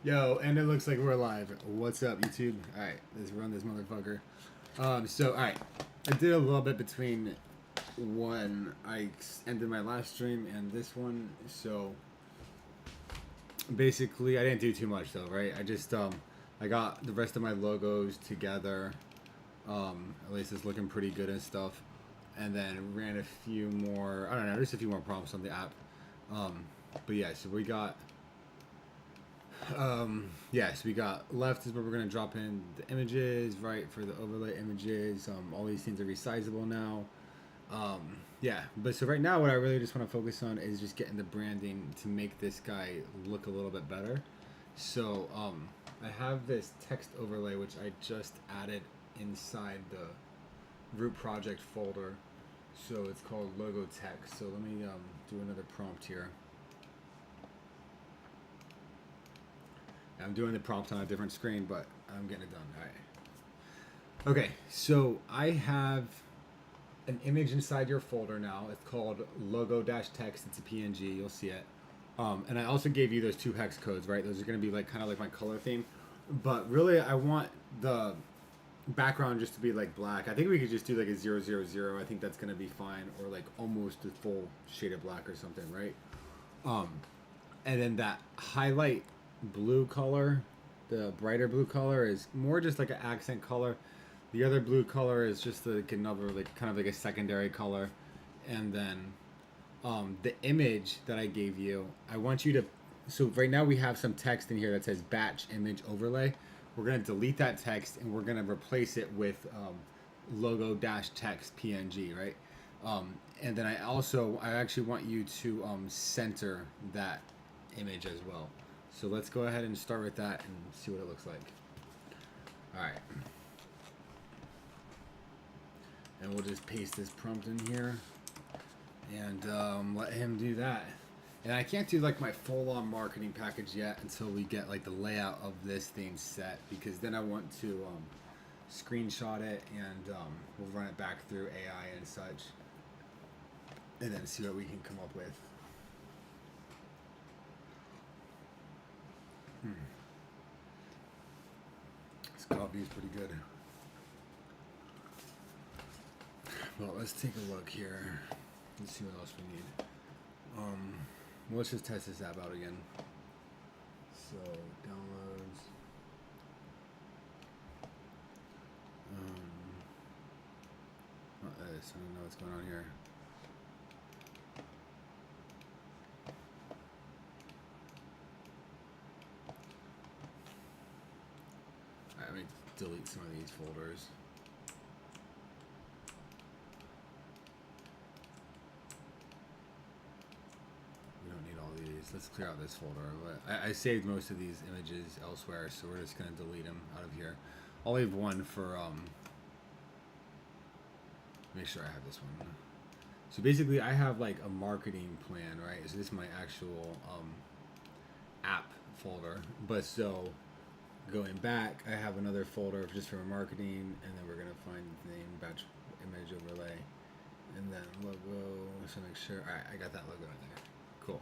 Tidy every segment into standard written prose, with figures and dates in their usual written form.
Yo, and it looks like we're live. What's up, YouTube? Alright, let's run this motherfucker. Alright. I did a little bit between when I ended my last stream and this one. So, basically, I didn't do too much, though, right? I just, I got the rest of my logos together. At least it's looking pretty good and stuff. And then ran a few more, I don't know, just a few more prompts on the app. But yeah, so we got... so we got left is where we're going to drop in the images, right, for the overlay images. All these things are resizable now. But so right now what I really just want to focus on is just getting the branding to make this guy look a little bit better. So I have this text overlay which I just added inside the root project folder. So it's called logo text. So let me do another prompt here. I'm doing the prompt on a different screen, but I'm getting it done. All right. Okay, so I have an image inside your folder now. It's called logo-text. It's a PNG. You'll see it. And I also gave you those two hex codes, right? Those are going to be like kind of like my color theme. But really, I want the background just to be like black. I think we could just do like a 000. I think that's going to be fine, or like almost a full shade of black or something, right? And then that highlight blue color, the brighter blue color, is more just like an accent color. The other blue color is just like another, like kind of like a secondary color. And then the image that I gave you, I want you to, so right now we have some text in here that says batch image overlay. We're going to delete that text and we're going to replace it with logo-text PNG, right? And then I actually want you to center that image as well. So let's go ahead and start with that and see what it looks like. All right. And we'll just paste this prompt in here and let him do that. And I can't do like my full-on marketing package yet until we get like the layout of this thing set, because then I want to screenshot it and we'll run it back through AI and such, and then see what we can come up with. This coffee is pretty good. Well, let's take a look here. Let's see what else we need. Let's just test this app out again. So, downloads. Not this. I don't know what's going on here. Alright, let me delete some of these folders. Let's clear out this folder. I saved most of these images elsewhere, so we're just going to delete them out of here. I'll leave one for, make sure I have this one. So basically I have like a marketing plan, right? So this is my actual app folder. But so going back, I have another folder just for marketing, and then we're going to find the name, batch image overlay, and then logo. So make sure, all right, I got that logo in there. Cool.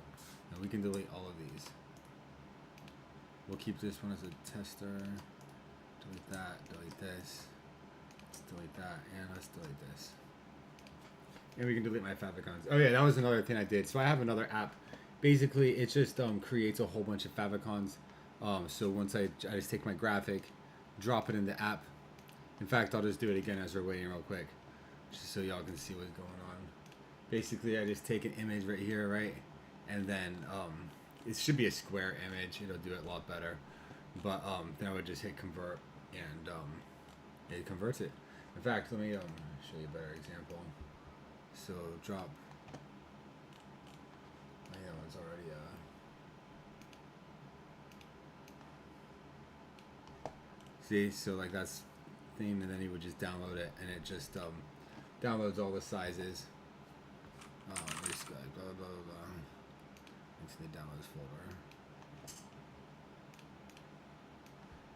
Now we can delete all of these. We'll keep this one as a tester. Delete that, delete this. Let's delete that, and let's delete this. And we can delete my favicons. Oh yeah, that was another thing I did. So I have another app. Basically, it just creates a whole bunch of favicons. So once I just take my graphic, drop it in the app. In fact, I'll just do it again as we're waiting real quick, just so y'all can see what's going on. Basically, I just take an image right here, right? And then it should be a square image. It'll do it a lot better. But then I would just hit convert, and it converts it. In fact, let me show you a better example. So drop. I know it's already see, so like that's theme, and then you would just download it, and it just downloads all the sizes. This guy, blah blah blah blah. Into the downloads folder.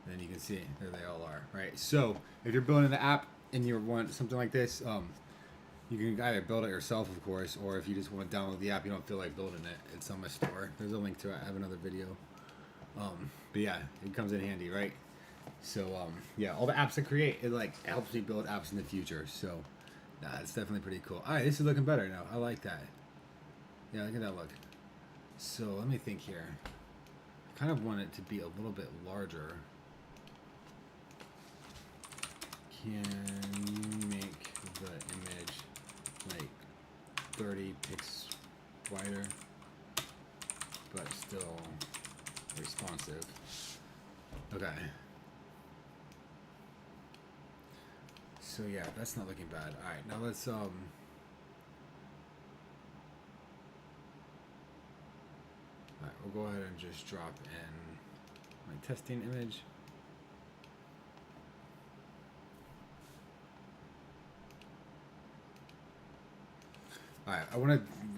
Then you can see there they all are, right? So if you're building the app and you want something like this, you can either build it yourself, of course, or if you just want to download the app, you don't feel like building it, it's on my store. There's a link to it. I have another video. But yeah, it comes in handy, right? So yeah, all the apps I create, it like helps me build apps in the future. So nah, it's definitely pretty cool. All right, this is looking better now. I like that. Yeah, look at that look. So let me think here. I kind of want it to be a little bit larger. Can you make the image like 30 pixels wider, but still responsive? Okay. So yeah, that's not looking bad. All right, now let's all right, we'll go ahead and just drop in my testing image. All right,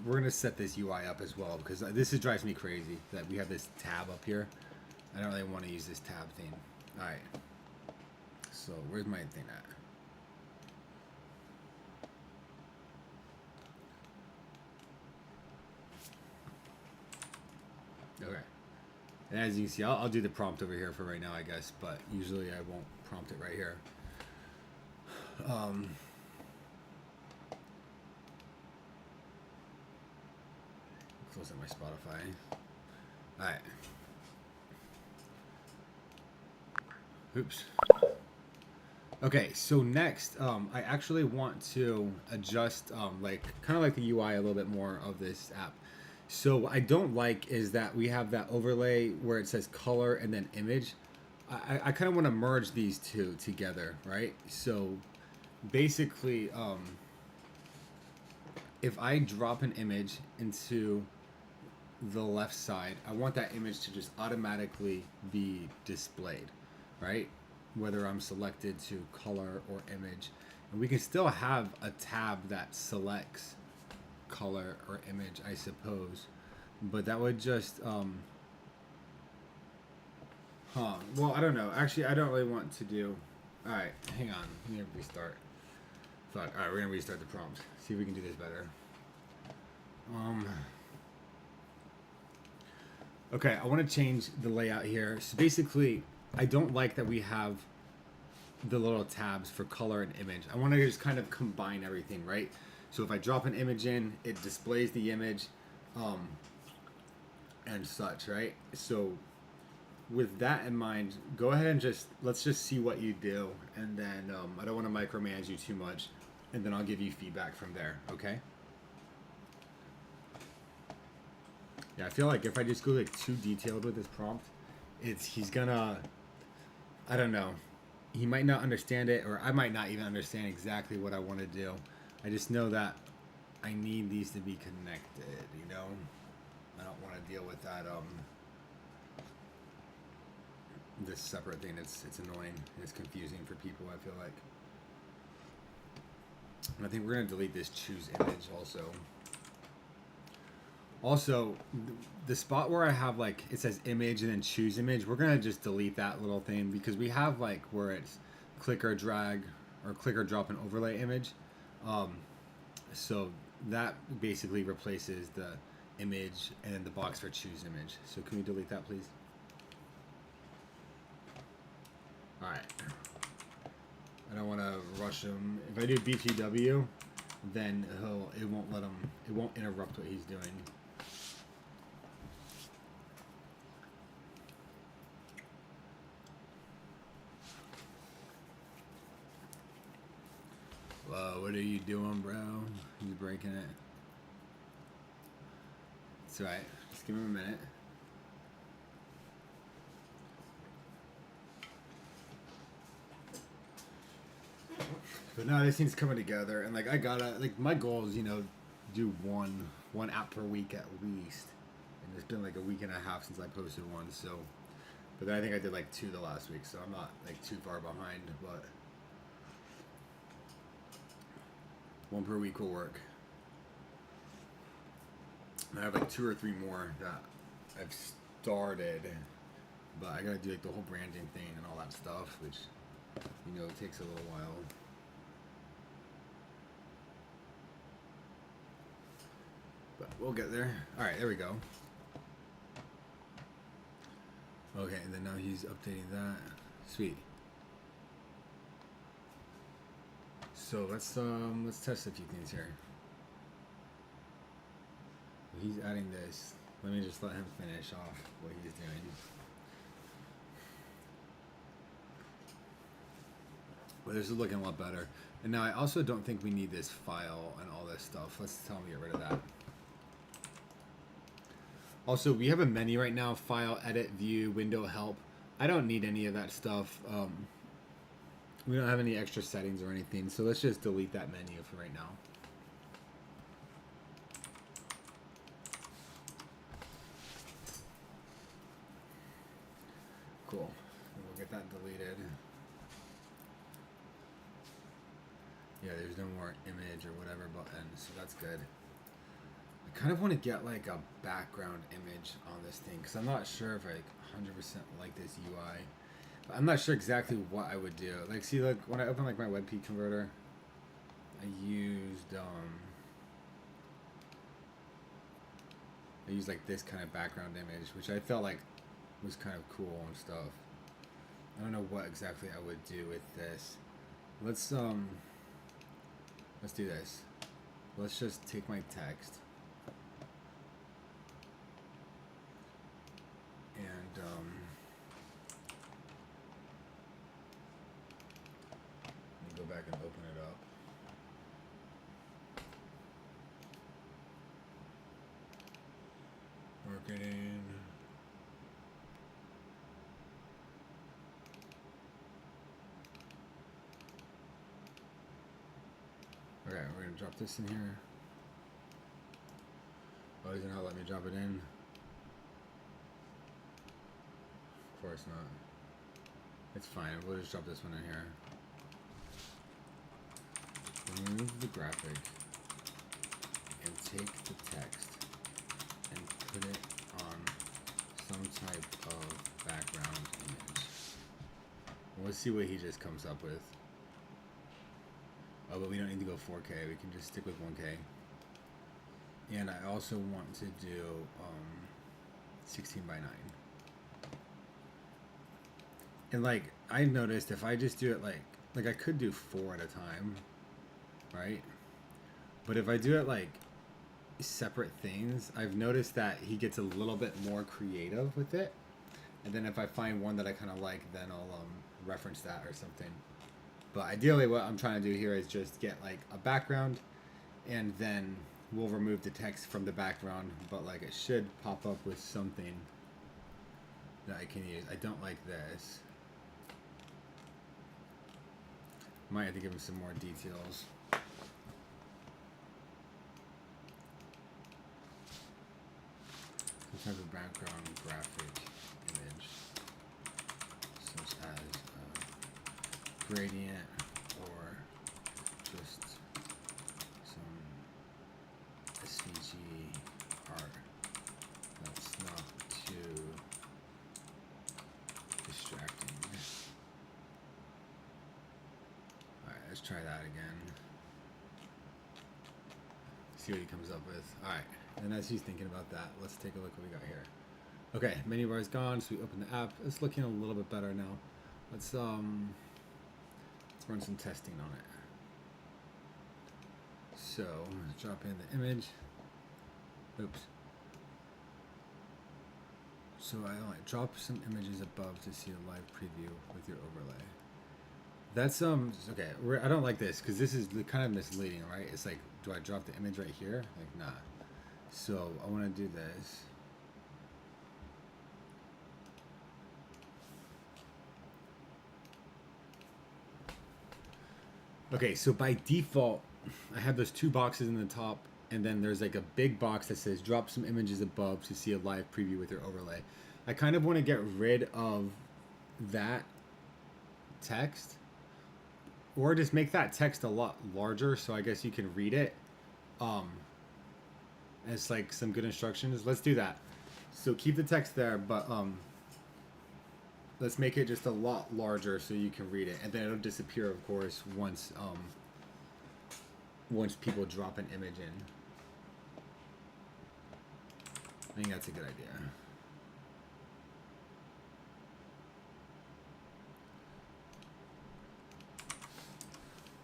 we're gonna set this UI up as well because this drives me crazy that we have this tab up here. I don't really want to use this tab thing. All right, so where's my thing at? Okay, and as you can see, I'll do the prompt over here for right now, I guess, but usually I won't prompt it right here. Close up my Spotify. All right. Oops. Okay, so next, I actually want to adjust, like, kind of like the UI a little bit more of this app. So what I don't like is that we have that overlay where it says color and then image. I kind of want to merge these two together, right? So basically, if I drop an image into the left side, I want that image to just automatically be displayed, right? Whether I'm selected to color or image. And we can still have a tab that selects color or image, I suppose. But that would just, well, I don't know. Actually, I don't really want to do, all right, hang on. Let me restart. Fuck, all right, we're gonna restart the prompt. See if we can do this better. Okay, I want to change the layout here. So basically, I don't like that we have the little tabs for color and image. I want to just kind of combine everything, right? So if I drop an image in, it displays the image and such, right? So with that in mind, go ahead and let's just see what you do. And then I don't want to micromanage you too much. And then I'll give you feedback from there, okay? Yeah, I feel like if I just go like too detailed with this prompt, he's gonna, I don't know, he might not understand it, or I might not even understand exactly what I want to do. I just know that I need these to be connected, you know? I don't want to deal with that, this separate thing. It's annoying. It's confusing for people, I feel like. And I think we're going to delete this choose image also. Also, the spot where I have like, it says image and then choose image, we're going to just delete that little thing because we have like where it's click or drag or click or drop an overlay image. So that basically replaces the image and the box for choose image. So can we delete that, please? All right. I don't want to rush him. If I do BTW, then it won't interrupt what he's doing. Whoa, what are you doing, bro? You breaking it? It's all right. Just give him a minute. But no, this thing's coming together, and like I gotta like my goal is do one app per week at least, and it's been like a week and a half since I posted one. So, but then I think I did like 2 the last week, so I'm not like too far behind. But 1 per week will work. I have like 2 or 3 more that I've started, but I gotta do like the whole branding thing and all that stuff, which it takes a little while. But we'll get there. All right, there we go. Okay, and then now he's updating that. Sweet. So let's test a few things here. He's adding this. Let me just let him finish off what he's doing. But this is looking a lot better. And now I also don't think we need this file and all this stuff. Let's tell him to get rid of that. Also, we have a menu right now: file, edit, view, window, help. I don't need any of that stuff. We don't have any extra settings or anything, so let's just delete that menu for right now. Cool. We'll get that deleted. Yeah, there's no more image or whatever button, so that's good. I kind of want to get like a background image on this thing because I'm not sure if I 100% like this UI. But I'm not sure exactly what I would do. Like, see, like when I open like my WebP converter, I used like this kind of background image, which I felt like was kind of cool and stuff. I don't know what exactly I would do with this. Let's do this. Let's just take my text and let me go back and open it up. Marketing. Okay, we're gonna drop this in here. Oh, he's not let me drop it in. Of course not. It's fine. We'll just drop this one in here. Remove the graphic and take the text and put it on some type of background image. Let's see what he just comes up with. Oh, but we don't need to go 4K. We can just stick with 1K. And I also want to do 16 by 9. And like I noticed, if I just do it like I could do 4 at a time, right? But if I do it like separate things, I've noticed that he gets a little bit more creative with it. And then if I find one that I kind of like, then I'll reference that or something. But ideally what I'm trying to do here is just get like a background, and then we'll remove the text from the background, but like it should pop up with something that I can use. I don't like this. Might have to give him some more details. Some type of background graphic image, such as gradient or just some SVG art that's not too distracting. Alright, let's try that again. See what he comes up with. Alright, and as he's thinking about that, let's take a look what we got here. Okay, menu bar is gone, so we open the app. It's looking a little bit better now. Let's run some testing on it. So, let's drop in the image. Oops. So I like drop some images above to see a live preview with your overlay. That's okay. I don't like this because this is kind of misleading, right? It's like, do I drop the image right here? Like, nah. So I want to do this. Okay, so by default, I have those two boxes in the top, and then there's like a big box that says drop some images above to see a live preview with your overlay. I kind of want to get rid of that text, or just make that text a lot larger so I guess you can read it. As like some good instructions. Let's do that. So keep the text there, but let's make it just a lot larger so you can read it, and then it'll disappear, of course, once people drop an image in. I think that's a good idea.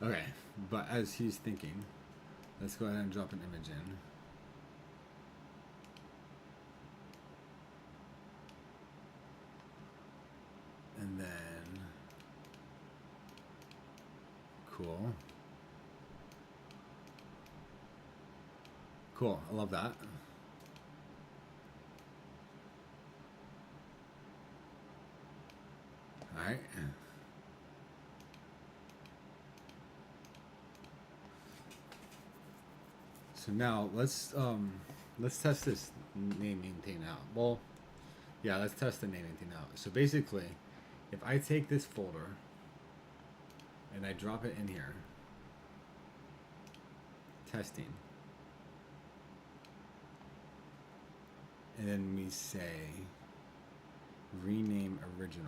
Okay, but as he's thinking, let's go ahead and drop an image in. And then, cool. Cool, I love that. All right. So now let's test this naming thing out. Well, yeah, let's test the naming thing out. So basically, if I take this folder and I drop it in here, testing, and then we say rename original.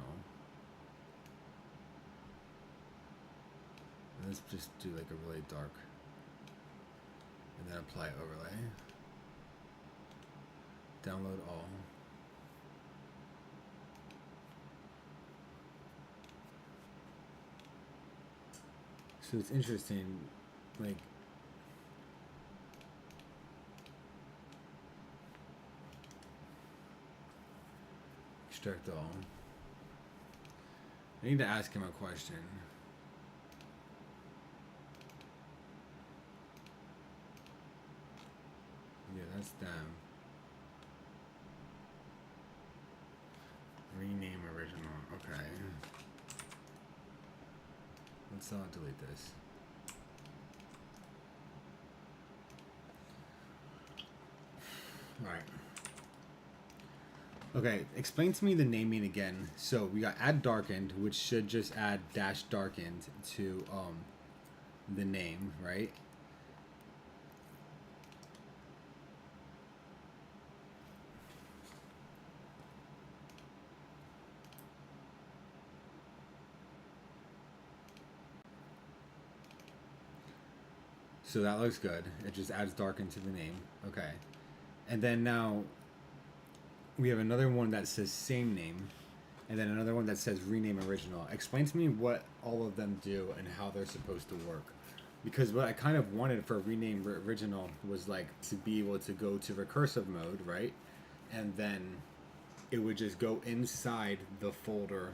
Let's just do like a really dark, and then apply overlay. Download all. So it's interesting, like, extract all. I need to ask him a question. Yeah, that's them. Rename original. Okay. Let's delete this. All right. Okay, explain to me the naming again. So we got add darkened, which should just add dash darkened to the name, right? So that looks good. It just adds darkened to the name. Okay. And then now we have another one that says same name, and then another one that says rename original. Explain to me what all of them do and how they're supposed to work. Because what I kind of wanted for rename original was like to be able to go to recursive mode, right? And then it would just go inside the folder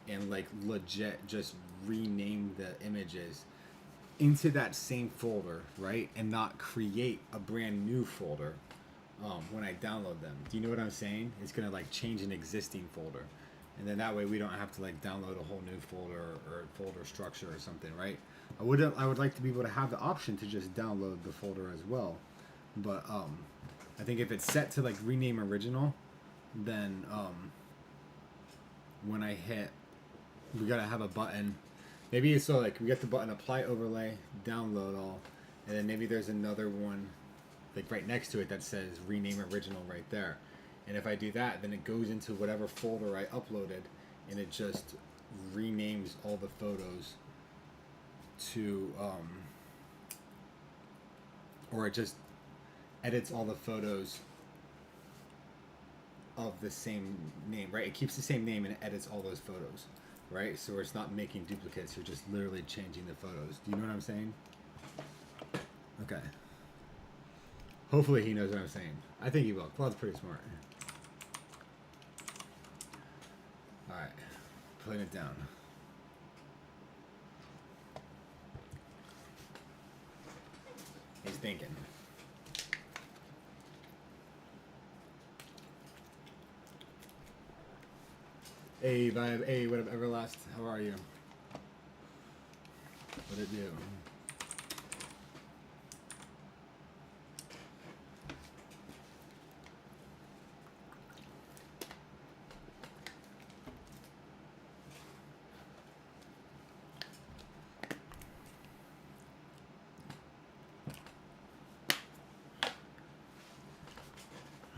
and like legit just rename the images into that same folder, right? And not create a brand new folder when I download them. Do you know what I'm saying? It's gonna like change an existing folder, and then that way we don't have to like download a whole new folder or folder structure or something, right? I would like to be able to have the option to just download the folder as well, but I think if it's set to like rename original, then when I hit, we gotta have a button. Maybe it's so like we get the button apply overlay, download all, and then maybe there's another one like right next to it that says rename original right there. And if I do that, then it goes into whatever folder I uploaded, and it just renames all the photos to or it just edits all the photos of the same name, right? It keeps the same name and it edits all those photos, right? So it's not making duplicates, you're just literally changing the photos. Do you know what I'm saying? Okay. Hopefully he knows what I'm saying. I think he will. Claude's pretty smart. Alright. Putting it down. He's thinking. Hey, vibe. Hey, what up, Everlast? How are you? What'd it do?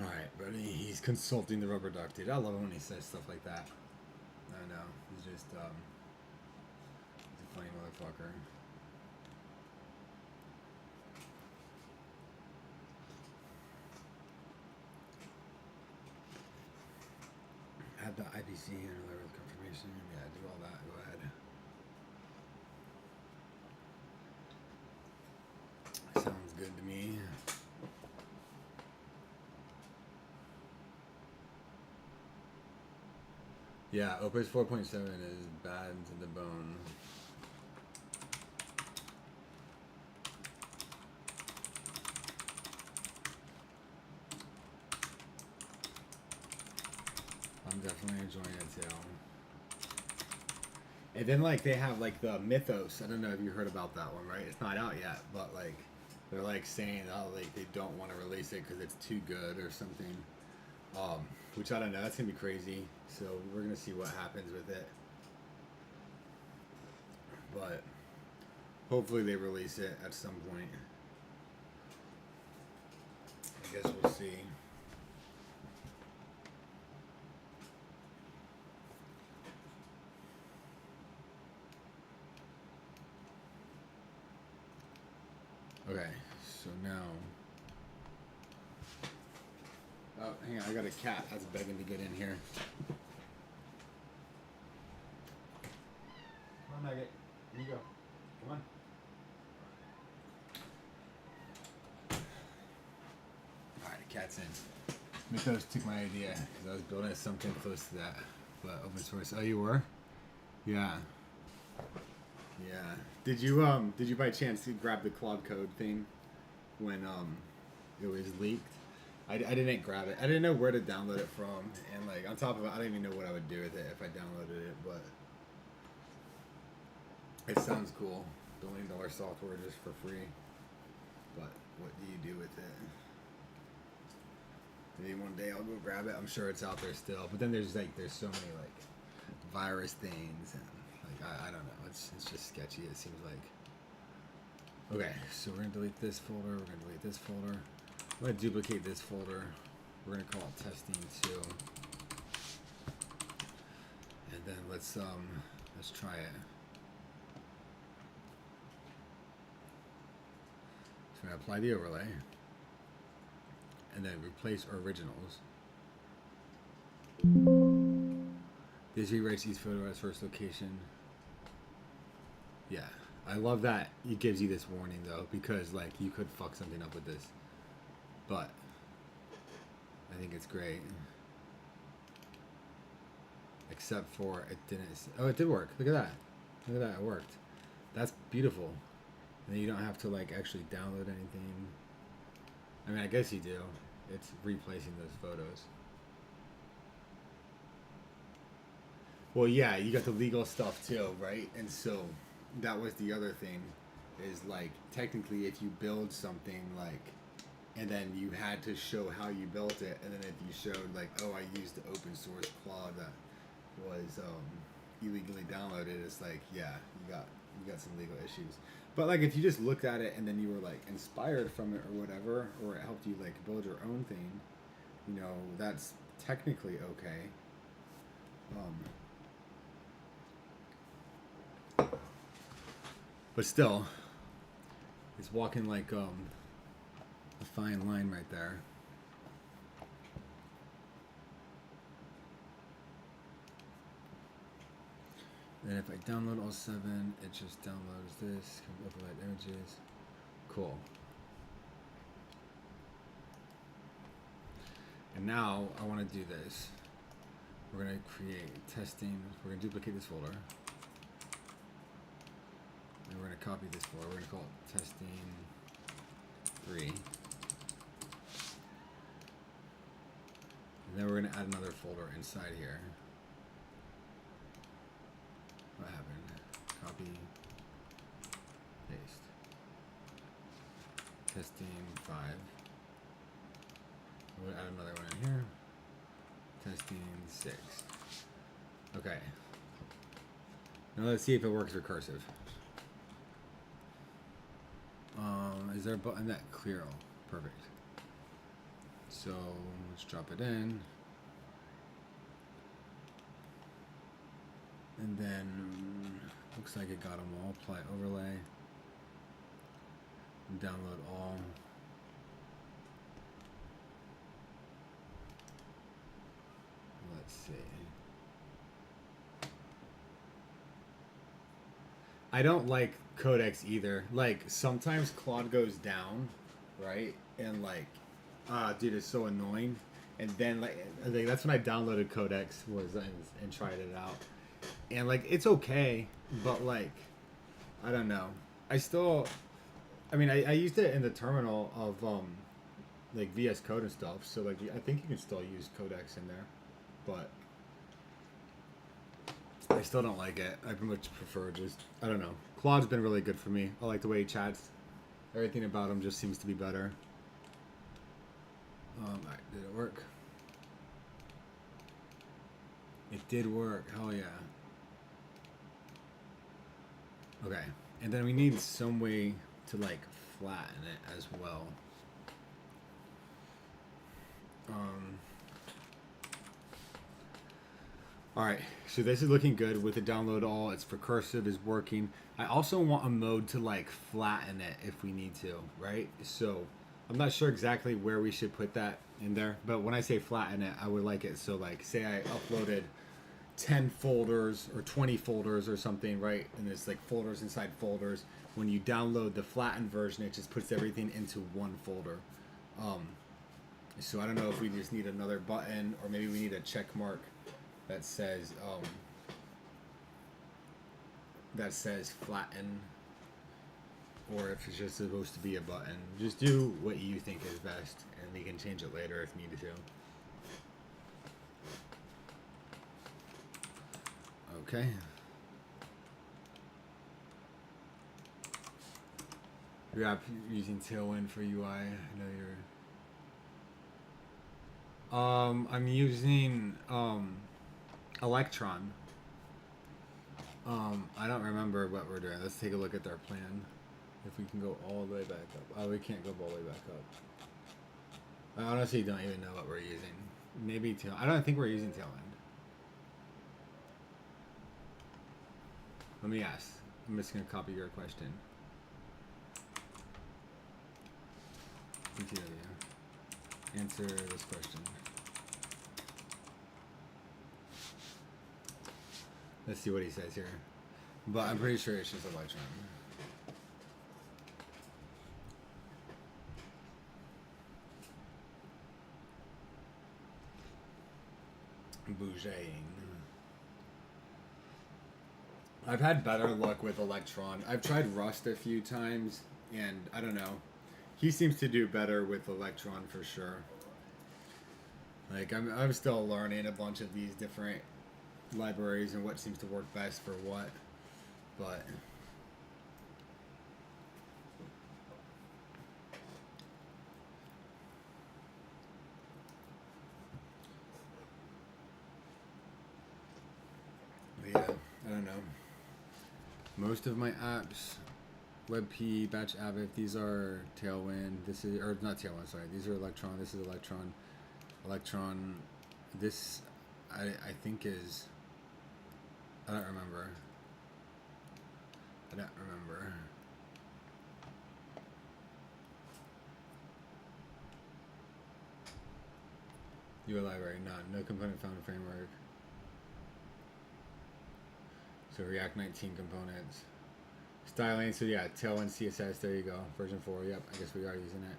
Alright, buddy. He's consulting the rubber duck, dude. I love it when he says stuff like that. I know. He's just, he's a funny motherfucker. Add the IPC and other confirmation. Yeah, do all that. Go ahead. Yeah, Opus 4.7 is bad to the bone. I'm definitely enjoying it too. And then like they have like the Mythos. I don't know if you heard about that one, right? It's not out yet, but like they're like saying like they don't want to release it because it's too good or something. Which I don't know. That's gonna be crazy. So we're gonna see what happens with it. But hopefully they release it at some point. I guess we'll see. Okay, so now. Oh, hang on, I got a cat that's begging to get in here. Come on, Nugget. Here you go. Come on. Alright, cat's in. Mythos took my idea because I was building something close to that. But open source. Oh, you were? Yeah. Yeah. Did you by chance grab the Claude code thing when it was leaked? I didn't grab it. I didn't know where to download it from, and like on top of it, I don't even know what I would do with it if I downloaded it. But it sounds cool. $1 million software just for free. But what do you do with it? Maybe one day I'll go grab it. I'm sure it's out there still. But then there's so many like virus things and like I don't know. It's just sketchy. It seems like. Okay, so we're gonna delete this folder. We're gonna delete this folder. I'm gonna duplicate this folder. We're gonna call it testing 2. And then let's try it. So I'm gonna apply the overlay. And then replace originals. This rewrites each photo as first location. Yeah, I love that it gives you this warning though, because like you could fuck something up with this. But I think it's great. Except for it didn't. Oh, it did work. Look at that. Look at that. It worked. That's beautiful. And then you don't have to like actually download anything. I mean, I guess you do. It's replacing those photos. Well, yeah, you got the legal stuff too, right? And so that was the other thing, is like technically if you build something like, and then you had to show how you built it, and then if you showed like, oh, I used the open source Claude that was illegally downloaded, it's like, yeah, you got some legal issues. But like if you just looked at it and then you were like inspired from it or whatever, or it helped you like build your own thing, you know, that's technically okay. But still, it's walking like a fine line right there. Then if I download all 7, it just downloads this, can overwrite images. Cool. And now I want to do this. We're going to create testing. We're going to duplicate this folder. And we're going to copy this folder. We're going to call it testing 3. And then we're going to add another folder inside here. What happened? Copy, paste. Testing 5. We'll add another one in here. Testing 6. Okay. Now let's see if it works recursive. Is there a button that clear all? Perfect. So let's drop it in. And then looks like it got them all. Apply overlay. Download all. Let's see. I don't like codecs either. Like sometimes Claude goes down, right? And like, dude, it's so annoying. And then like I think that's when I downloaded Codex was and tried it out, and like it's okay, but like I don't know. I still, I mean, I used it in the terminal of like VS Code and stuff. So like I think you can still use Codex in there, but I still don't like it. I much prefer just I don't know. Claude's been really good for me. I like the way he chats. Everything about him just seems to be better. Alright, did it work? It did work. Hell yeah. Okay, and then we need some way to like flatten it as well. All right, so this is looking good with the download all. It's recursive, is working. I also want a mode to like flatten it if we need to, right? So I'm not sure exactly where we should put that in there, but when I say flatten it, I would like it so like say I uploaded 10 folders or 20 folders or something, right? And there's like folders inside folders. When you download the flattened version, it just puts everything into one folder. So I don't know if we just need another button or maybe we need a check mark that says flatten, or if it's just supposed to be a button. Just do what you think is best, and we can change it later if needed to. Okay. Yeah, using Tailwind for UI. I know you're. I'm using Electron. I don't remember what we're doing. Let's take a look at our plan. If we can go all the way back up. Oh, we can't go all the way back up. I honestly don't even know what we're using. Maybe Tail. I don't think we're using Tailwind. Let me ask. I'm just gonna copy your question. Continue. Answer this question. Let's see what he says here. But I'm pretty sure it's just Electron. Bougeing. I've had better luck with Electron. I've tried Rust a few times, and I don't know. He seems to do better with Electron for sure. Like I'm still learning a bunch of these different libraries and what seems to work best for what, but yeah, I don't know. Most of my apps, WebP, Batch Avid, these are Tailwind. This is, or not Tailwind, sorry. These are Electron. This is Electron. Electron. This, I think is. I don't remember. UI library, none. No component found in framework. So React 19 components. Styling, so yeah, Tailwind CSS, there you go. Version 4, yep, I guess we are using it.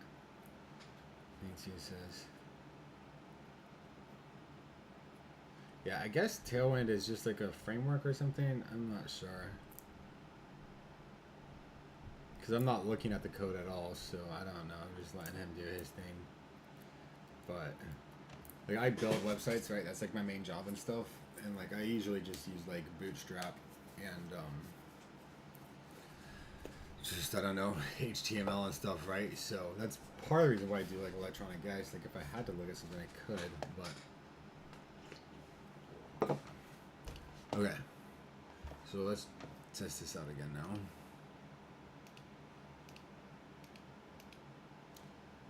CSS. Yeah, I guess Tailwind is just like a framework or something. I'm not sure. Because I'm not looking at the code at all, so I don't know. I'm just letting him do his thing. But, like, I build websites, right? That's like my main job and stuff. And, like, I usually just use, like, Bootstrap and, just, I don't know, HTML and stuff, right? So that's part of the reason why I do, like, electronic guys. Like, if I had to look at something, I could, but. Okay, so let's test this out again now.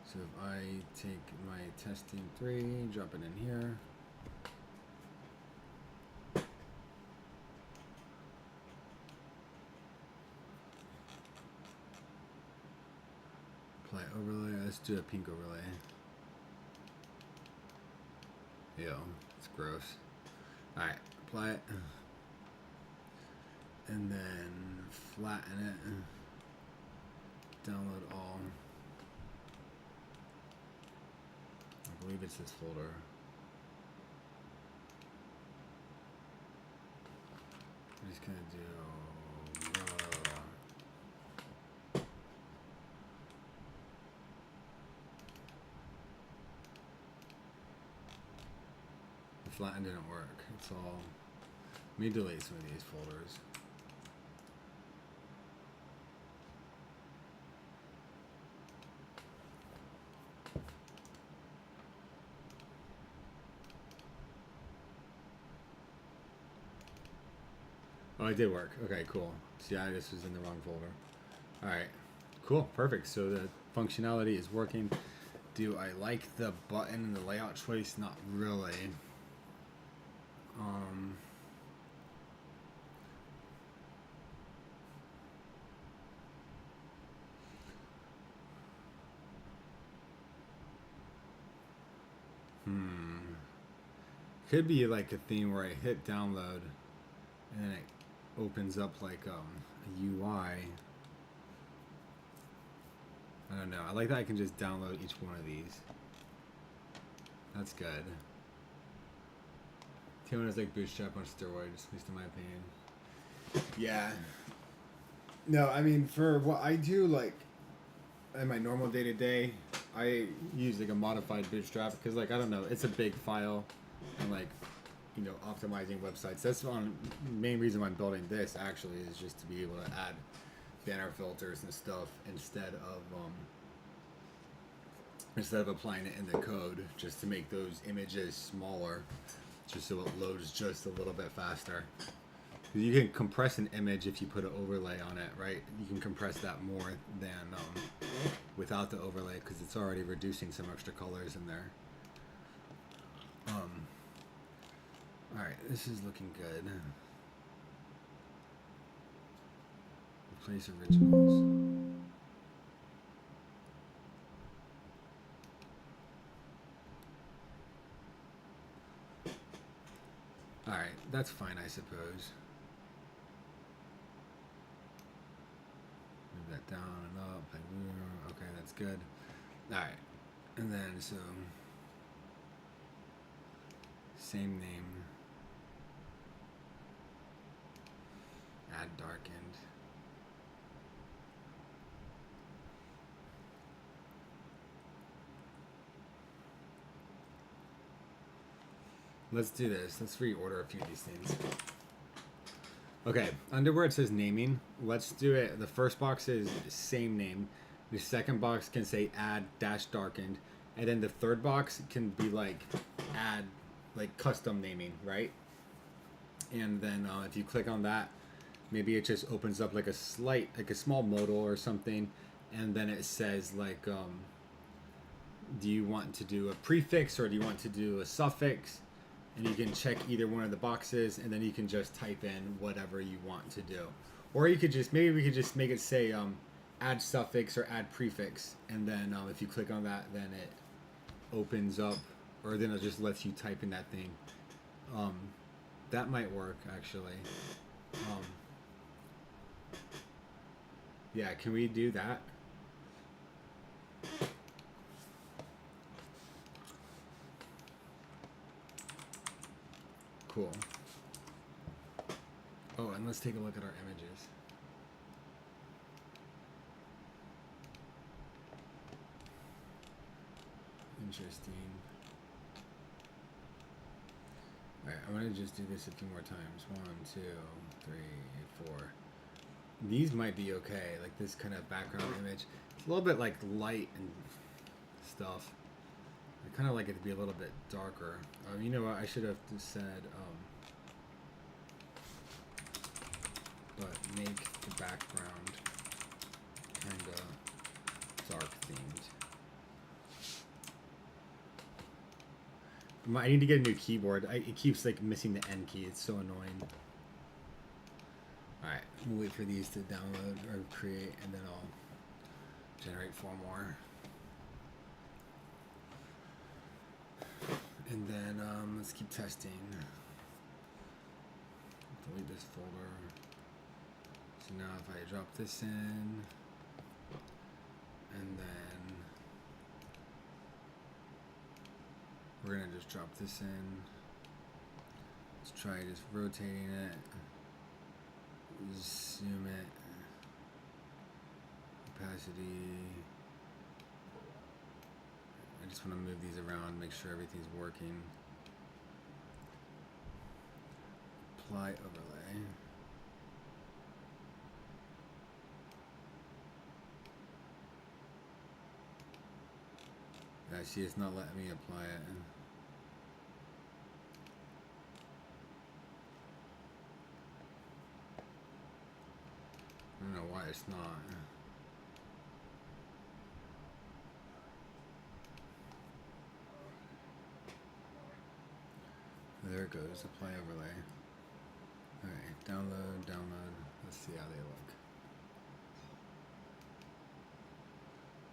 So if I take my testing 3, drop it in here. Apply overlay, let's do a pink overlay. Yo, it's gross. Alright, apply it. And then flatten it. Download all. believe it's this folder. I'm just gonna do the flatten didn't work. It's all. Let me delete some of these folders. Oh, it did work. Okay, cool. See, I just was in the wrong folder. All right, cool, perfect. So the functionality is working. Do I like the button and the layout choice? Not really. Could be like a theme where I hit download and then it opens up like a UI. I don't know. I like that I can just download each one of these. That's good. Tailwind is like Bootstrap on steroids, at least in my opinion. Yeah. No, I mean, for what I do, like, in my normal day-to-day, I use like a modified Bootstrap because, like, I don't know, it's a big file, and like, you know, optimizing websites. That's one main reason why I'm building this. Actually, is just to be able to add banner filters and stuff instead of applying it in the code, just to make those images smaller, just so it loads just a little bit faster. You can compress an image if you put an overlay on it, right? You can compress that more than without the overlay because it's already reducing some extra colors in there. All right, this is looking good. Replace originals. All right, that's fine, I suppose. Move that down and up. Okay, that's good. All right, and then so same name. Add darkened. Let's do this. Let's reorder a few of these things. Okay, under where it says naming, let's do it. The first box is same name. The second box can say add dash darkened. And then the third box can be like add like custom naming, right? And then if you click on that, maybe it just opens up like a small modal or something. And then it says like, do you want to do a prefix or do you want to do a suffix? And you can check either one of the boxes, and then you can just type in whatever you want to do. Or you could just, maybe we could just make it say add suffix or add prefix, and then if you click on that, then it opens up, or then it just lets you type in that thing. That might work, actually. Yeah, can we do that? Cool. Oh, and let's take a look at our images. Interesting. Alright, I'm going to just do this a few more times. 1, 2, 3, 4. These might be okay, like this kind of background image. It's a little bit like light and stuff. I kind of like it to be a little bit darker. You know what? I should have just said, but make the background kind of dark themed. I need to get a new keyboard. It keeps like missing the N key. It's so annoying. All right, we'll wait for these to download or create, and then I'll generate 4 more. And then let's keep testing. Delete this folder. So now if I drop this in, and then We're gonna just drop this in. Let's try just rotating it. Zoom it. Opacity. I just want to move these around, make sure everything's working. Apply overlay. Yeah, see, it's not letting me apply it. I don't know why it's not. There it goes, apply overlay. Alright, download. Let's see how they look.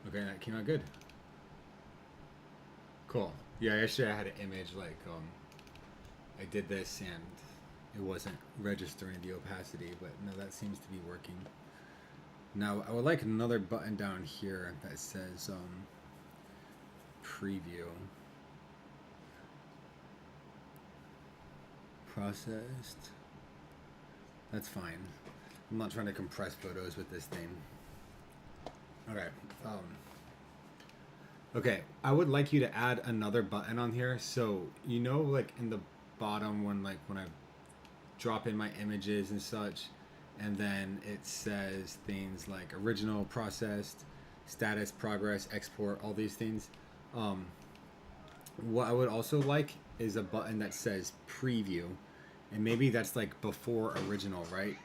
Okay, that came out good. Cool. Yeah, yesterday I had an image like I did this and it wasn't registering the opacity, but no, that seems to be working. Now I would like another button down here that says preview. Processed. That's fine. I'm not trying to compress photos with this thing. Okay. Okay, I would like you to add another button on here. So, you know, like in the bottom when I drop in my images and such, and then it says things like original, processed, status, progress, export, all these things. What I would also like is a button that says preview, and maybe that's like before original, right?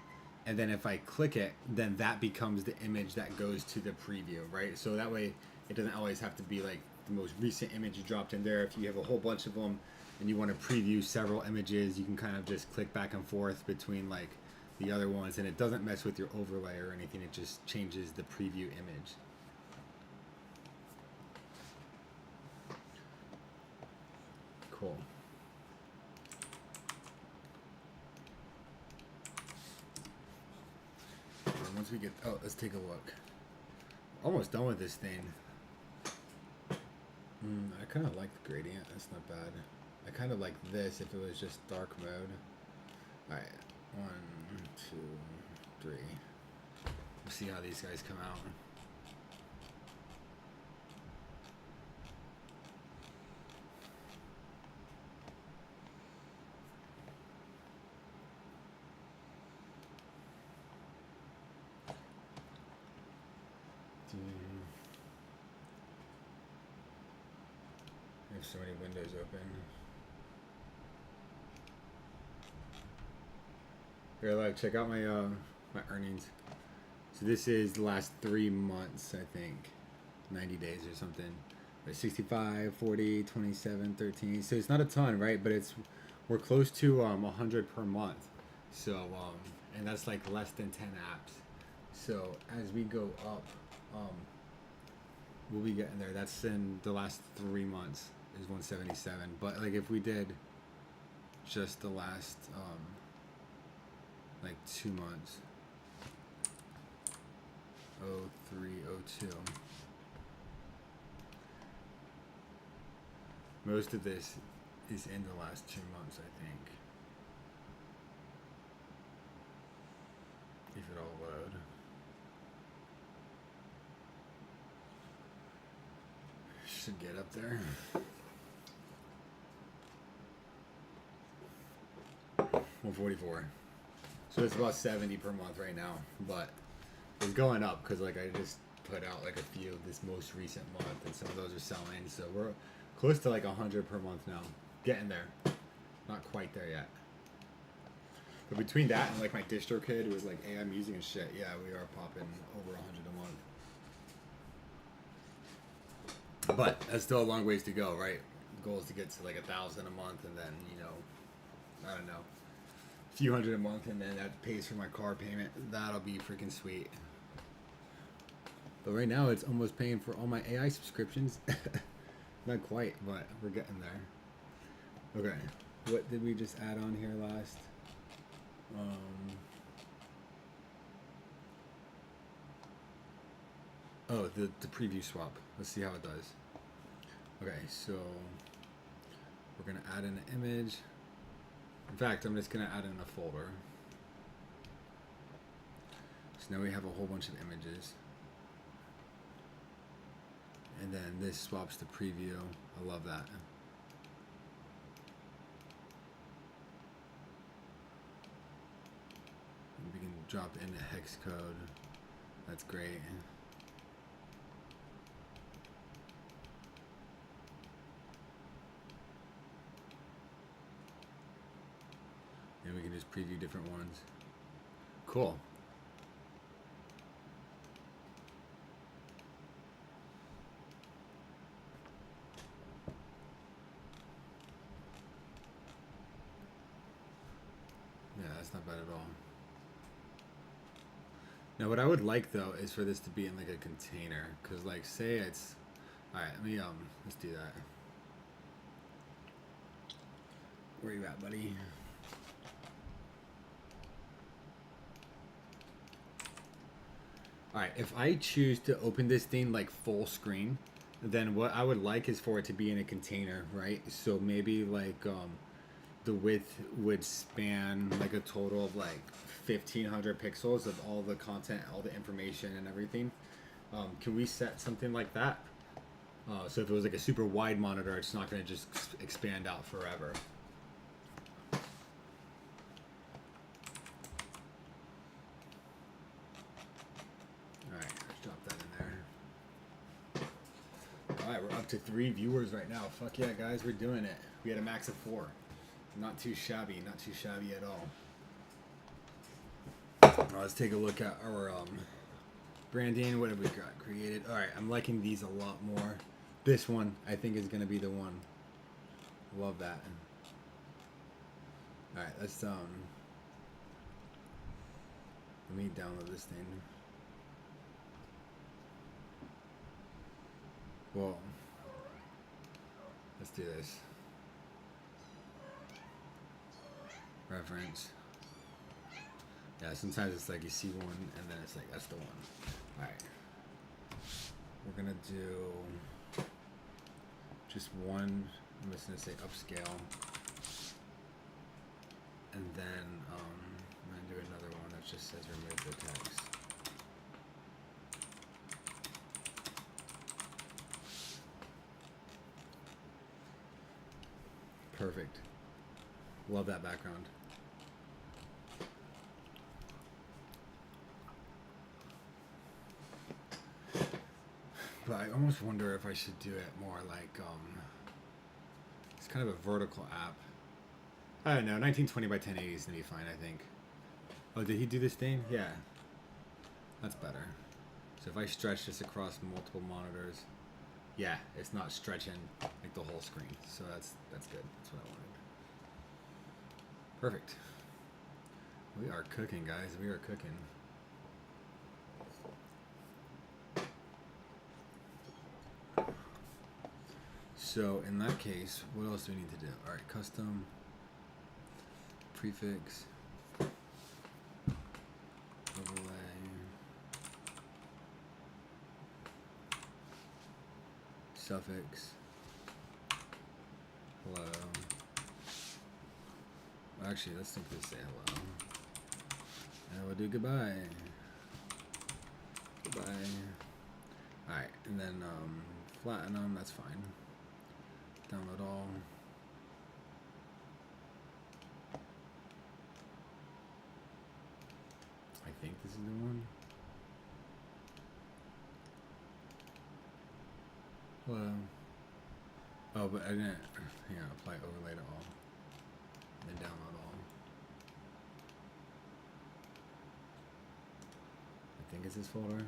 And then if I click it, then that becomes the image that goes to the preview, right? So that way it doesn't always have to be like the most recent image you dropped in there. If you have a whole bunch of them and you want to preview several images, you can kind of just click back and forth between like the other ones, and it doesn't mess with your overlay or anything. It just changes the preview image. Cool. And once we get, oh, let's take a look. Almost done with this thing. I kind of like the gradient. That's not bad. I kind of like this if it was just dark mode. All right, 1, 2, 3. Let's see how these guys come out. I have so many windows open. Here, look, check out my my earnings. So this is the last 3 months, I think, 90 days or something. But 65, 40, 27, 13. So it's not a ton, right? But we're close to 100 per month. So and that's like less than 10 apps. So as we go up, we'll be getting there. That's in the last 3 months is 177. But like if we did just the last like 2 months, 03, 02. Most of this is in the last 2 months, I think. If it all load. Should get up there. 144. So it's about 70 per month right now, but it's going up because like I just put out like a few this most recent month, and some of those are selling. So we're close to like 100 per month now. Getting there. Not quite there yet. But between that and like my DistroKid with like AI music and shit, yeah, we are popping over 100 a month. But that's still a long ways to go, right? The goal is to get to like 1,000 a month, and then, you know, I don't know, a few hundred a month, and then that pays for my car payment. That'll be freaking sweet. But right now it's almost paying for all my AI subscriptions. Not quite, but we're getting there. Okay, what did we just add on here last? Oh, the preview swap. Let's see how it does. Okay, so We're going to add in an image. In fact, I'm just going to add in a folder. So now we have a whole bunch of images. And then this swaps to preview. I love that. And we can drop in the hex code. That's great. And we can just preview different ones. Cool. Yeah, that's not bad at all. Now what I would like though is for this to be in like a container, because like say it's, all right, let me let's do that. Where you at, buddy? All right, if I choose to open this thing like full screen, then what I would like is for it to be in a container, right? So maybe like the width would span like a total of like 1500 pixels of all the content, all the information and everything. Can we set something like that? So if it was like a super wide monitor, it's not going to just expand out forever. All right, let's drop that in there. All right, we're up to 3 viewers right now. Fuck yeah, guys, we're doing it. We had a max of 4. Not too shabby, not too shabby at all. Now let's take a look at our branding. What have we got created? All right, I'm liking these a lot more. This one, I think, is going to be the one. Love that. All right, let's let me download this thing. Well, let's do this. Reference. Yeah, sometimes it's like you see one and then it's like, that's the one. All right. We're going to do just one, I'm just going to say upscale. And then I'm going to do another one that just says remove the text. Perfect. Love that background. But I almost wonder if I should do it more like, it's kind of a vertical app. I don't know, 1920 by 1080 is gonna be fine, I think. Oh, did he do this thing? Yeah. That's better. So if I stretch this across multiple monitors, yeah, it's not stretching like the whole screen. So that's good. That's what I wanted. Perfect. We are cooking, guys. We are cooking. So in that case, what else do we need to do? All right, custom prefix, overlay, suffix, hello. Actually, let's simply say hello. And we'll do goodbye. Goodbye. All right, and then flatten them. That's fine. Download all. I think this is the one. Hello. Oh, but I didn't. Yeah, apply overlay to all. And then download all. I think it's this folder.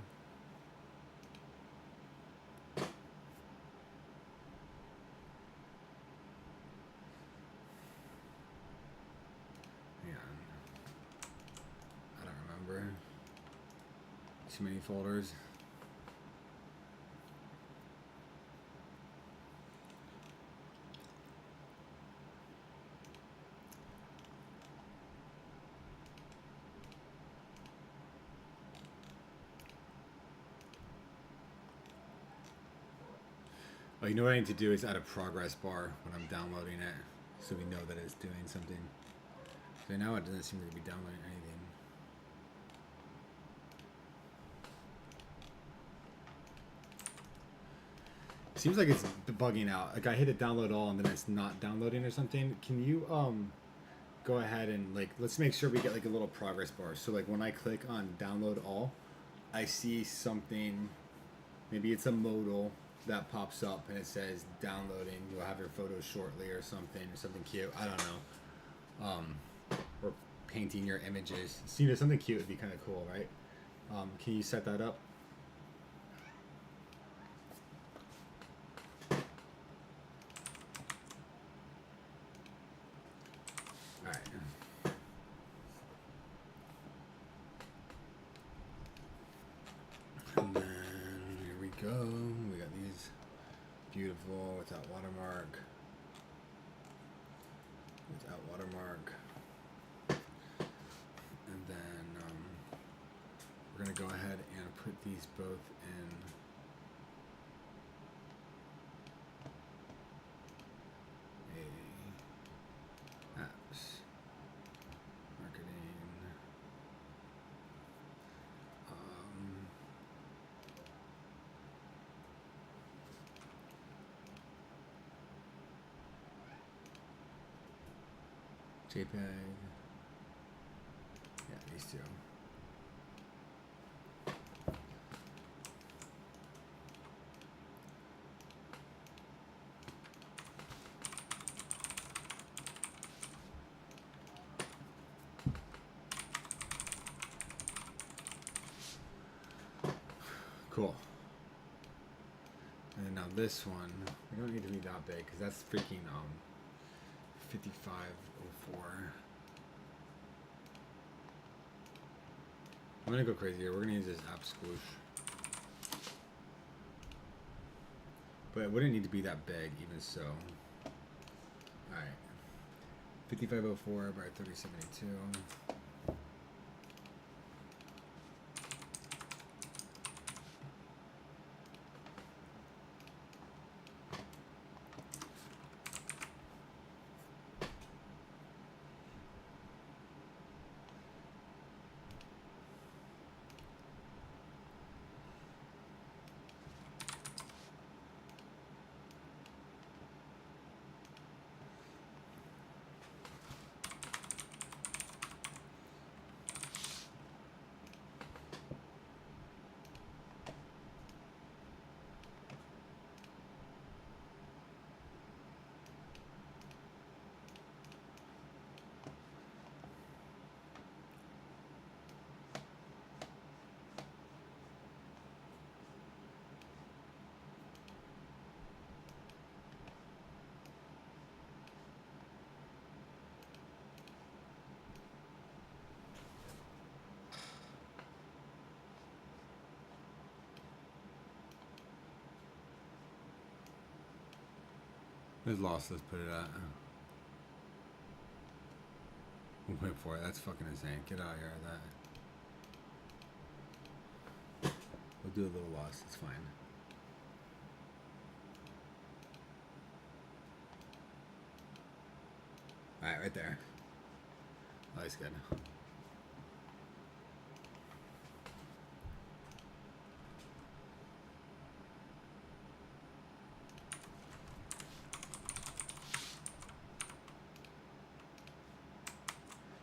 Too many folders. Oh, you know what I need to do is add a progress bar when I'm downloading it, so we know that it's doing something. So now it doesn't seem to be downloading anything. Seems like it's bugging out. Like I hit it download all and then it's not downloading or something. Can you go ahead and like, let's make sure we get like a little progress bar. So like when I click on download all, I see something, maybe it's a modal that pops up and it says downloading, you'll have your photos shortly or something cute. I don't know. Or painting your images. So, you know, something cute would be kind of cool, right? Can you set that up? And then here we go. We got these beautiful without watermark. Without watermark. And then we're going to go ahead and put these both in a apps marketing. JPEG. Yeah, these two. Cool. And then now this one, we don't need to be that big because that's freaking 5504. I'm gonna go crazy here. We're gonna use this app squish. But it wouldn't need to be that big even so. Alright. 5504 by 3072. There's lost, let's put it at 1.4. That's fucking insane. Get out of here with that. We'll do a little loss, it's fine. Alright, right there. Oh, that's good.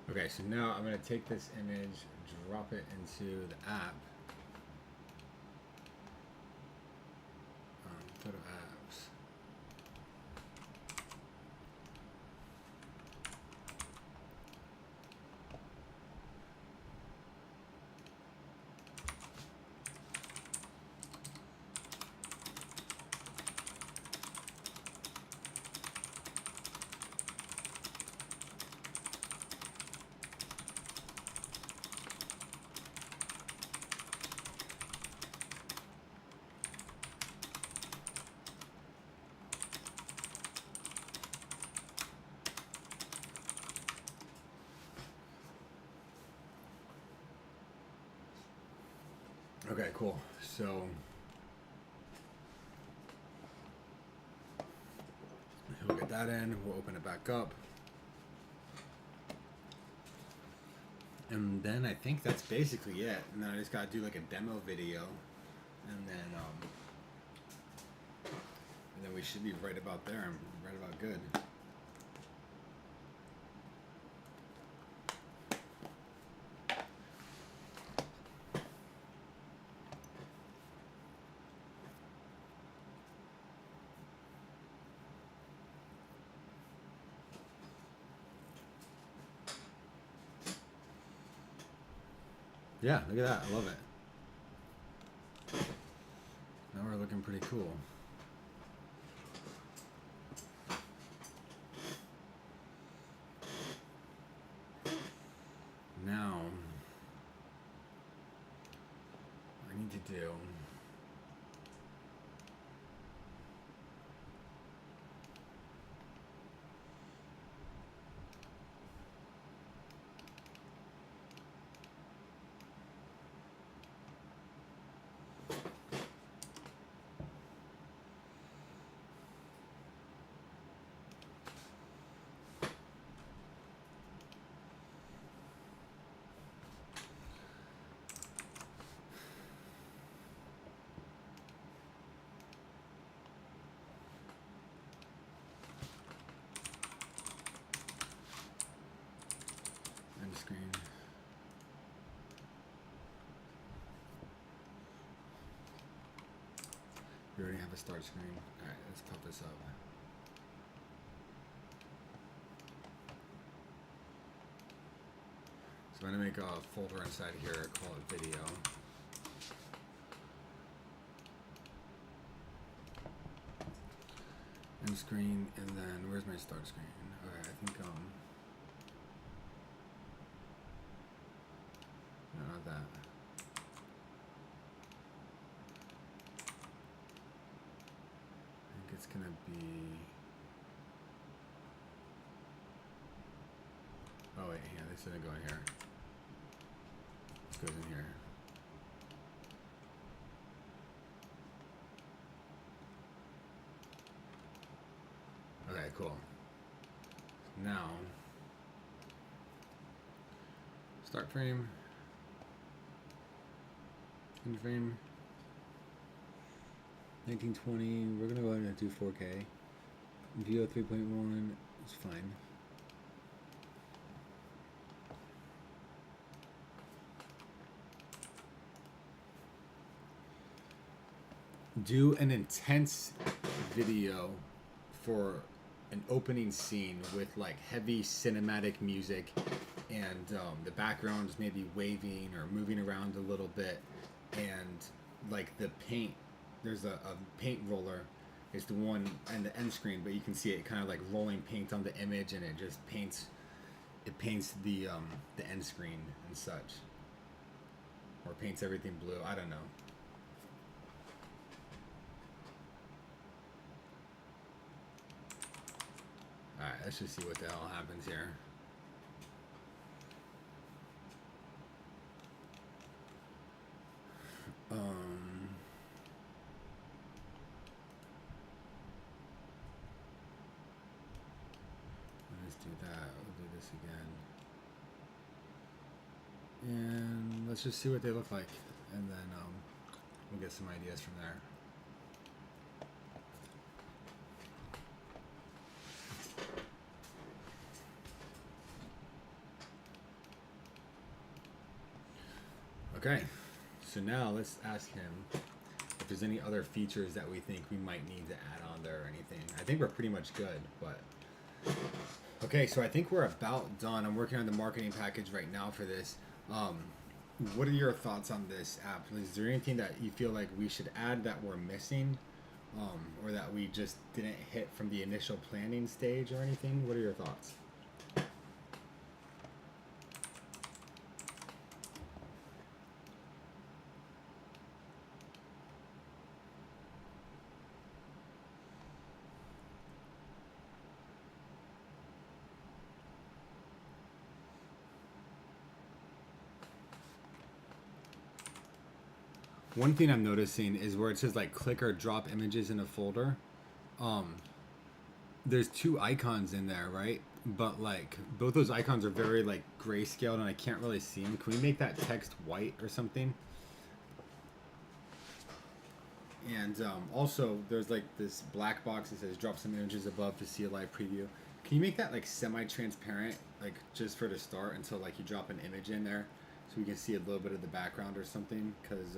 Okay, so now I'm going to take this image, drop it into the app. Photo apps. Okay, cool. So that in. We'll open it back up. And then I think that's basically it. And then I just gotta do like a demo video, and then we should be right about there. I'm right about good. Yeah, look at that. I love it. Now we're looking pretty cool. Now, I need to do end screen. We already have a start screen. All right, let's pop this up. So I'm gonna make a folder inside here, call it video. End screen, and then where's my start screen? Okay, I think no, not that. I think it's gonna be. Oh wait, yeah, this isn't going here. This goes in here. Okay, cool. Now, start frame, end frame, 1920. We're gonna go ahead and do 4K. View 3.1 is fine. Do an intense video for an opening scene with like heavy cinematic music, and the background is maybe waving or moving around a little bit, and like the paint, there's a paint roller is the one and the end screen, but you can see it kind of like rolling paint on the image, and it just paints the end screen and such, or paints everything blue. I don't know. Alright, let's just see what the hell happens here. Let's do that. We'll do this again. And let's just see what they look like. And then we'll get some ideas from there. Okay, so now let's ask him if there's any other features that we think we might need to add on there or anything. I think we're pretty much good, but... Okay, so I think we're about done. I'm working on the marketing package right now for this. What are your thoughts on this app? Is there anything that you feel like we should add that we're missing? Or that we just didn't hit from the initial planning stage or anything? What are your thoughts? One thing I'm noticing is where it says like click or drop images in a folder. there's two icons in there, right? But like both those icons are very like grayscaled, and I can't really see them. Can we make that text white or something? And also, there's like this black box that says drop some images above to see a live preview. Can you make that like semi-transparent, like just for the start, until like you drop an image in there, so we can see a little bit of the background or something? Because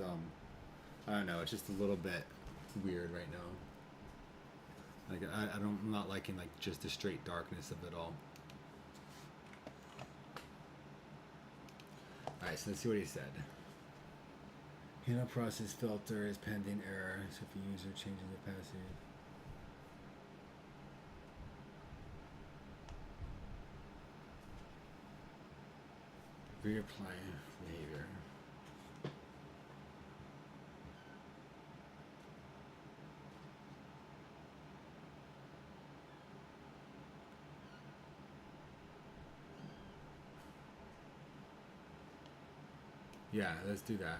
I don't know, it's just a little bit weird right now. Like I'm not liking like just the straight darkness of it all. All right, so let's see what he said. Handle process filter is pending error, so if the user changes opacity. Reapply behavior. Yeah, let's do that.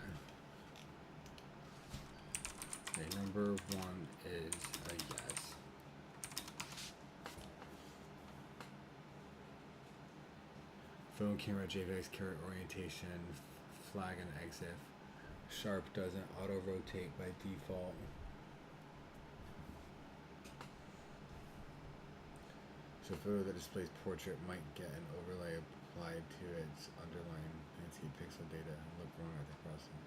Okay, number one is a yes. Phone camera, JPEGs, carrot orientation, flag and exif. Sharp doesn't auto rotate by default. So a photo that displays portrait might get an overlay applied to its underlying landscape pixel data and look wrong at the crossing.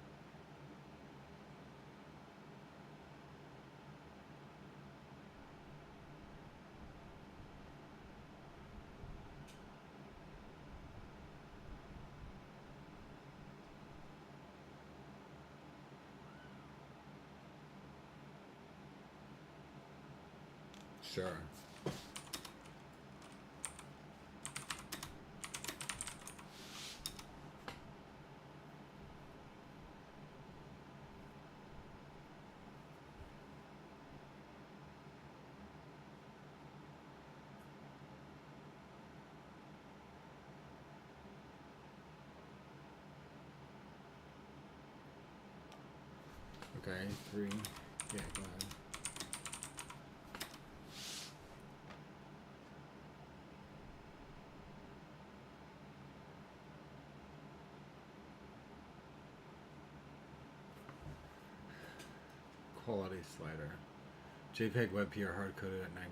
Sure. Okay, 3. Yeah, go ahead. Quality slider. JPEG WebP are hard coded at 95.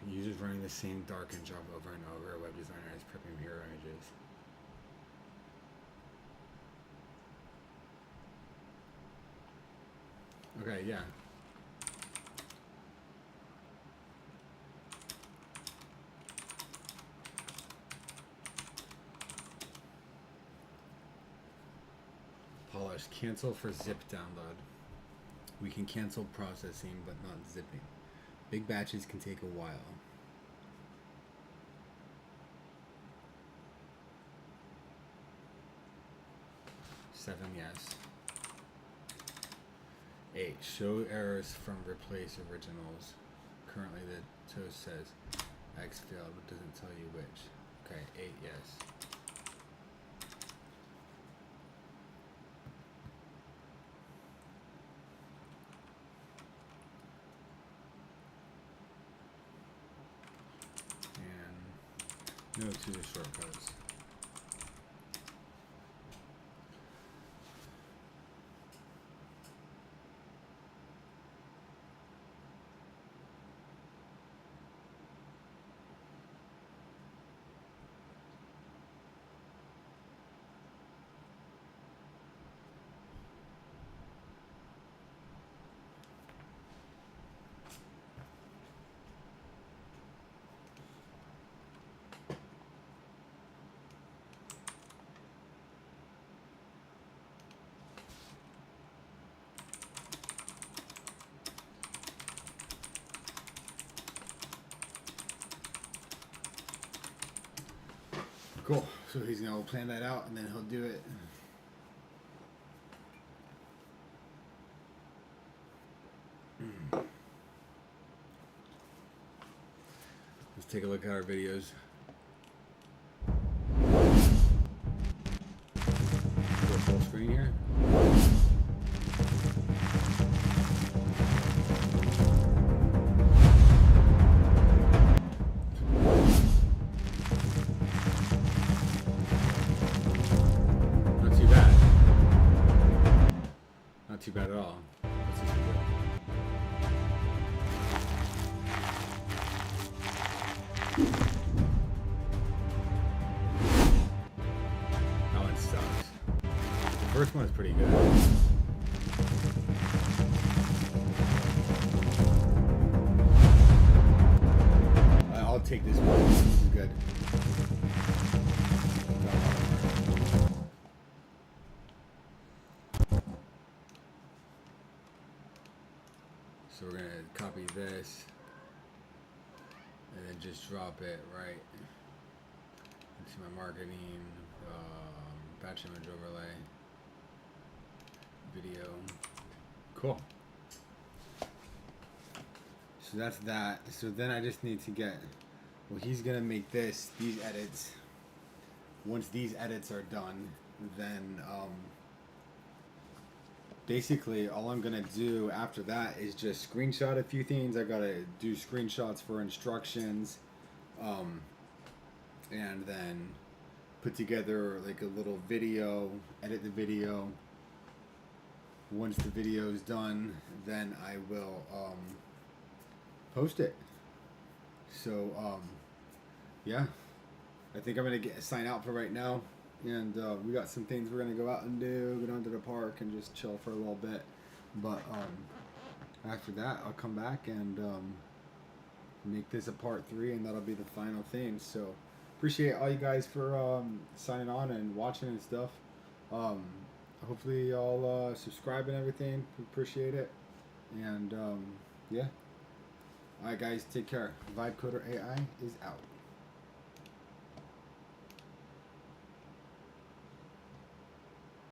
Users running the same darkened job over and over. Web designer is prepping mirror images. Okay, yeah. Polish. Cancel for zip download. We can cancel processing, but not zipping. Big batches can take a while. 7, yes. 8, show errors from replace originals. Currently the toast says X failed, but doesn't tell you which. Okay, 8, yes. And no to the shortcuts. Cool. So he's going to plan that out and then he'll do it. Let's take a look at our videos. Go full screen here. Not too bad. Not too bad at all. Let's just go. That one sucks. The first one is pretty good. I'll take this one. This is good. So we're gonna copy this and then just drop it right into my marketing, batch image overlay, video. Cool. So that's that. So then I just need to get, well, he's gonna make these edits. Once these edits are done, then basically all I'm gonna do after that is just screenshot a few things. I gotta do screenshots for instructions, and then put together like a little video, edit the video. Once the video is done, then I will post it. So yeah, I think I'm gonna sign out for right now. And we got some things we're gonna go out and do, go down to the park and just chill for a little bit. But after that, I'll come back and make this a part 3, and that'll be the final thing. So appreciate all you guys for signing on and watching and stuff. Hopefully y'all subscribe and everything. Appreciate it. And yeah. All right, guys, take care. Vibe Coder AI is out.